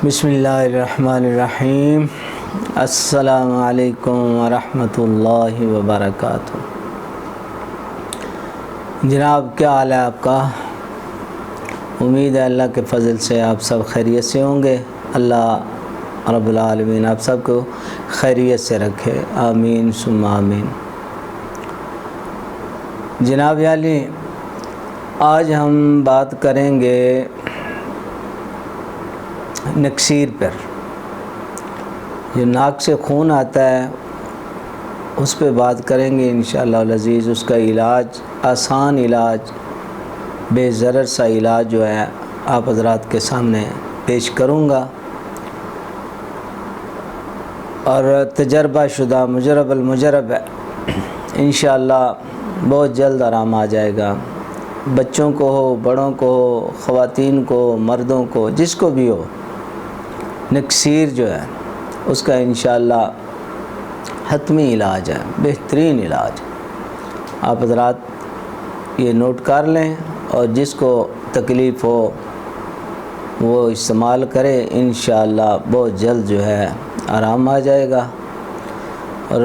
بسم اللہ الرحمن الرحیم۔ السلام علیکم ورحمۃ اللہ وبرکاتہ۔ جناب کیا حال ہے آپ کا؟ امید ہے اللہ کے فضل سے آپ سب خیریت سے ہوں گے۔ اللہ رب العالمین آپ سب کو خیریت سے رکھے، آمین ثم آمین۔ جناب عالی، آج ہم بات کریں گے نکسیر پر۔ جو ناک سے خون آتا ہے اس پہ بات کریں گے انشاءاللہ العزیز۔ اس کا علاج، آسان علاج، بے ضرر سا علاج جو ہے آپ حضرات کے سامنے پیش کروں گا، اور تجربہ شدہ مجرب المجرب ہے، انشاءاللہ بہت جلد آرام آ جائے گا۔ بچوں کو ہو، بڑوں کو ہو، خواتین کو، مردوں کو، جس کو بھی ہو، نکسیر جو ہے اس کا انشاءاللہ حتمی علاج ہے، بہترین علاج۔ آپ حضرات یہ نوٹ کر لیں، اور جس کو تکلیف ہو وہ استعمال کرے، انشاءاللہ بہت جلد جو ہے آرام آ جائے گا۔ اور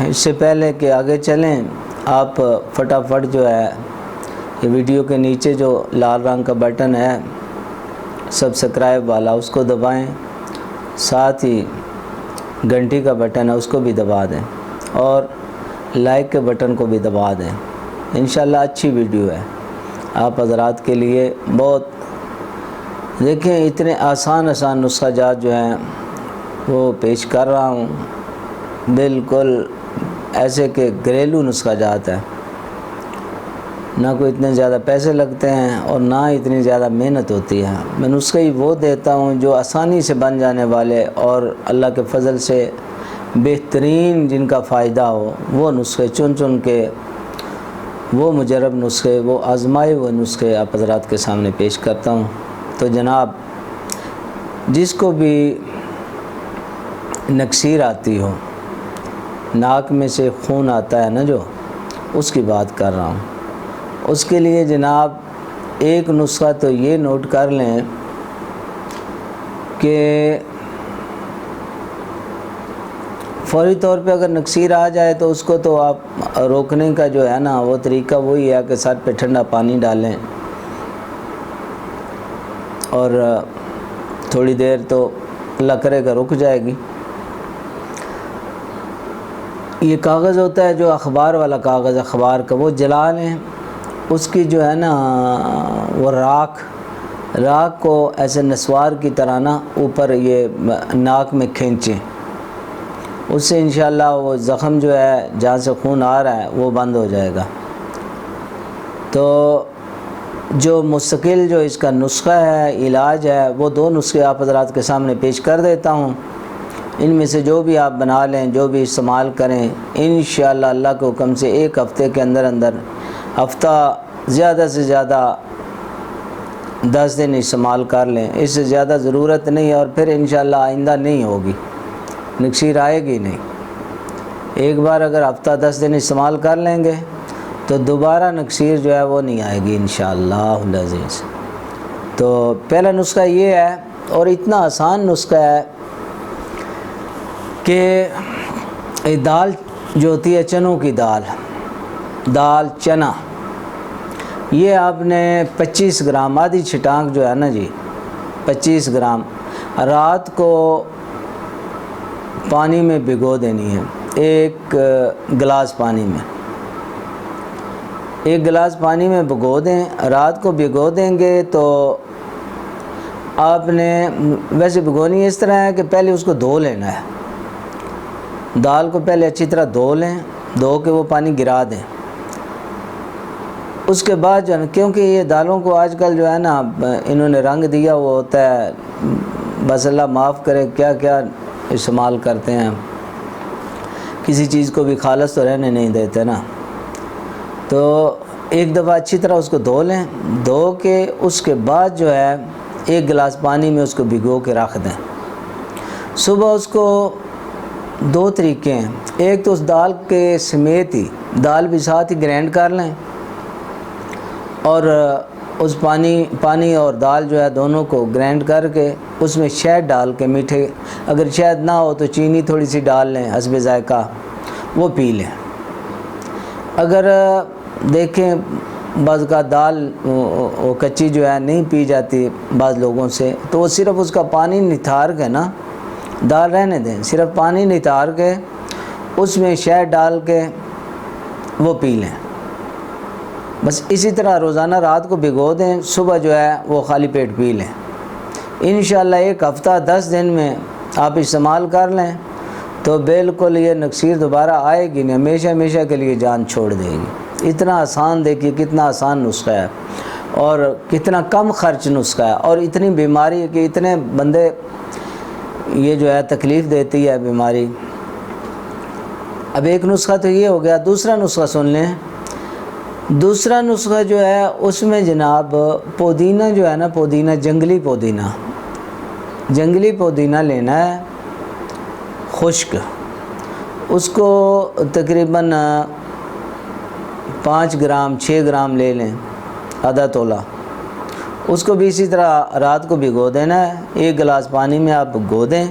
اس سے پہلے کہ آگے چلیں، آپ فٹافٹ جو ہے یہ ویڈیو کے نیچے جو لال رنگ کا بٹن ہے سبسکرائب والا، اس کو دبائیں، ساتھ ہی گھنٹی کا بٹن ہے اس کو بھی دبا دیں، اور لائک کے بٹن کو بھی دبا دیں۔ انشاءاللہ اچھی ویڈیو ہے آپ حضرات کے لیے۔ بہت دیکھیں، اتنے آسان نسخہ جات جو ہیں وہ پیش کر رہا ہوں، بالکل ایسے کہ گھریلو نسخہ جات ہے، نہ کوئی اتنے زیادہ پیسے لگتے ہیں اور نہ اتنی زیادہ محنت ہوتی ہے۔ میں نسخے ہی وہ دیتا ہوں جو آسانی سے بن جانے والے اور اللہ کے فضل سے بہترین، جن کا فائدہ ہو، وہ نسخے چن کے، وہ مجرب نسخے، وہ آزمائے ہوئے نسخے آپ حضرات کے سامنے پیش کرتا ہوں۔ تو جناب، جس کو بھی نکسیر آتی ہو، ناک میں سے خون آتا ہے نا جو، اس کی بات کر رہا ہوں، اس کے لیے جناب ایک نسخہ تو یہ نوٹ کر لیں کہ فوری طور پہ اگر نکسیر آ جائے تو اس کو تو آپ روکنے کا جو ہے نا وہ طریقہ وہی ہے کہ سر پہ ٹھنڈا پانی ڈالیں، اور تھوڑی دیر تو اللہ کرے گا رک جائے گی۔ یہ کاغذ ہوتا ہے جو اخبار والا کاغذ، اخبار کا، وہ جلا لیں، اس کی جو ہے نا وہ راکھ کو ایسے نسوار کی طرح نا اوپر یہ ناک میں کھینچیں، اس سے انشاءاللہ وہ زخم جو ہے جہاں سے خون آ رہا ہے وہ بند ہو جائے گا۔ تو جو مستقل جو اس کا نسخہ ہے، علاج ہے، وہ دو نسخے آپ حضرات کے سامنے پیش کر دیتا ہوں۔ ان میں سے جو بھی آپ بنا لیں، جو بھی استعمال کریں، انشاءاللہ اللہ کے حکم سے ایک ہفتے کے اندر، ہفتہ زیادہ سے زیادہ 10 دن استعمال کر لیں، اس سے زیادہ ضرورت نہیں ہے، اور پھر انشاءاللہ آئندہ نہیں ہوگی، نکسیر آئے گی نہیں۔ ایک بار اگر ہفتہ 10 دن استعمال کر لیں گے تو دوبارہ نکسیر جو ہے وہ نہیں آئے گی انشاءاللہ العزیز۔ تو پہلا نسخہ یہ ہے، اور اتنا آسان نسخہ ہے کہ دال جو ہوتی ہے چنوں کی دال چنا، یہ آپ نے 25 گرام، آدھی چھٹانک جو ہے نا جی، 25 گرام رات کو پانی میں بھگو دینی ہے، ایک گلاس پانی میں بھگو دیں۔ رات کو بھگو دیں گے تو آپ نے ویسے بھگونی اس طرح ہے کہ پہلے اس کو دھو لینا ہے، دال کو پہلے اچھی طرح دھو لیں، دھو کے وہ پانی گرا دیں۔ اس کے بعد جو ہے، کیونکہ یہ دالوں کو آج کل جو ہے نا انہوں نے رنگ دیا وہ ہوتا ہے، بس اللہ معاف کرے کیا کیا استعمال کرتے ہیں، کسی چیز کو بھی خالص تو رہنے نہیں دیتے نا۔ تو ایک دفعہ اچھی طرح اس کو دھو لیں، دھو کے اس کے بعد جو ہے ایک گلاس پانی میں اس کو بھگو کے رکھ دیں۔ صبح اس کو دو طریقے ہیں، ایک تو اس دال کے سمیت ہی، دال بھی ساتھ ہی گرینڈ کر لیں، اور اس پانی اور دال جو ہے دونوں کو گرائنڈ کر کے اس میں شہد ڈال کے میٹھے، اگر شہد نہ ہو تو چینی تھوڑی سی ڈال لیں حسب ذائقہ، وہ پی لیں۔ اگر دیکھیں بعض کا دال وہ کچی جو ہے نہیں پی جاتی بعض لوگوں سے، تو وہ صرف اس کا پانی نتھار کے نا، دال رہنے دیں، صرف پانی نتھار کے اس میں شہد ڈال کے وہ پی لیں۔ بس اسی طرح روزانہ رات کو بھگو دیں، صبح جو ہے وہ خالی پیٹ پی لیں۔ انشاءاللہ ایک ہفتہ 10 دن میں آپ استعمال کر لیں تو بالکل یہ نکسیر دوبارہ آئے گی نہیں، ہمیشہ ہمیشہ کے لیے جان چھوڑ دے گی۔ اتنا آسان، دیکھیے کتنا آسان نسخہ ہے اور کتنا کم خرچ نسخہ ہے، اور اتنی بیماری ہے کہ اتنے بندے یہ جو ہے تکلیف دیتی ہے بیماری۔ اب ایک نسخہ تو یہ ہو گیا، دوسرا نسخہ سن لیں۔ دوسرا نسخہ جو ہے اس میں جناب پودینہ جو ہے نا، پودینہ جنگلی پودینہ لینا ہے خشک، اس کو تقریباً 5 گرام 6 گرام لے لیں، آدھا تولہ۔ اس کو بھی اسی طرح رات کو بھگو دینا ہے، 1 گلاس پانی میں آپ بھگو دیں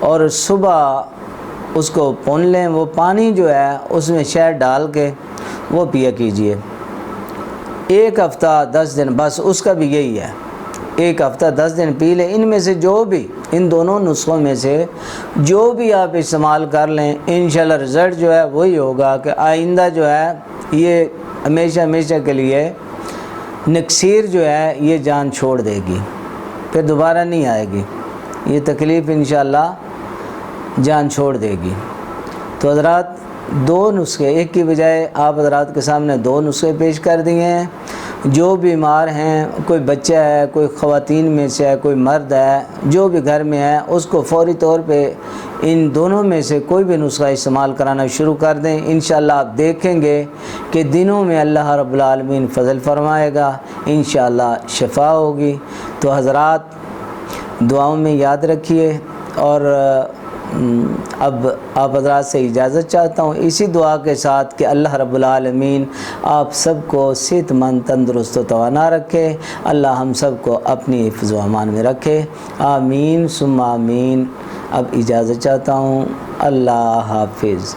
اور صبح اس کو پون لیں۔ وہ پانی جو ہے اس میں شہد ڈال کے وہ پیا کیجئے، 1 ہفتہ 10 دن، بس اس کا بھی یہی ہے، 1 ہفتہ 10 دن پی لیں۔ ان میں سے جو بھی، ان دونوں نسخوں میں سے جو بھی آپ استعمال کر لیں، انشاءاللہ رزلٹ جو ہے وہی ہوگا کہ آئندہ جو ہے یہ ہمیشہ ہمیشہ کے لیے نکسیر جو ہے یہ جان چھوڑ دے گی، پھر دوبارہ نہیں آئے گی، یہ تکلیف انشاءاللہ جان چھوڑ دے گی۔ تو حضرات 2 نسخے، ایک کی بجائے آپ حضرات کے سامنے 2 نسخے پیش کر دیے ہیں۔ جو بیمار ہیں، کوئی بچہ ہے، کوئی خواتین میں سے ہے، کوئی مرد ہے، جو بھی گھر میں ہے، اس کو فوری طور پہ ان دونوں میں سے کوئی بھی نسخہ استعمال کرانا شروع کر دیں۔ انشاءاللہ آپ دیکھیں گے کہ دنوں میں اللہ رب العالمین فضل فرمائے گا، انشاءاللہ شفا ہوگی۔ تو حضرات دعاؤں میں یاد رکھیے، اور اب آپ حضرات سے اجازت چاہتا ہوں اسی دعا کے ساتھ کہ اللہ رب العالمین آپ سب کو صحت مند، تندرست و توانا رکھے، اللہ ہم سب کو اپنی حفظ و امان میں رکھے، آمین ثم آمین۔ اب اجازت چاہتا ہوں، اللہ حافظ۔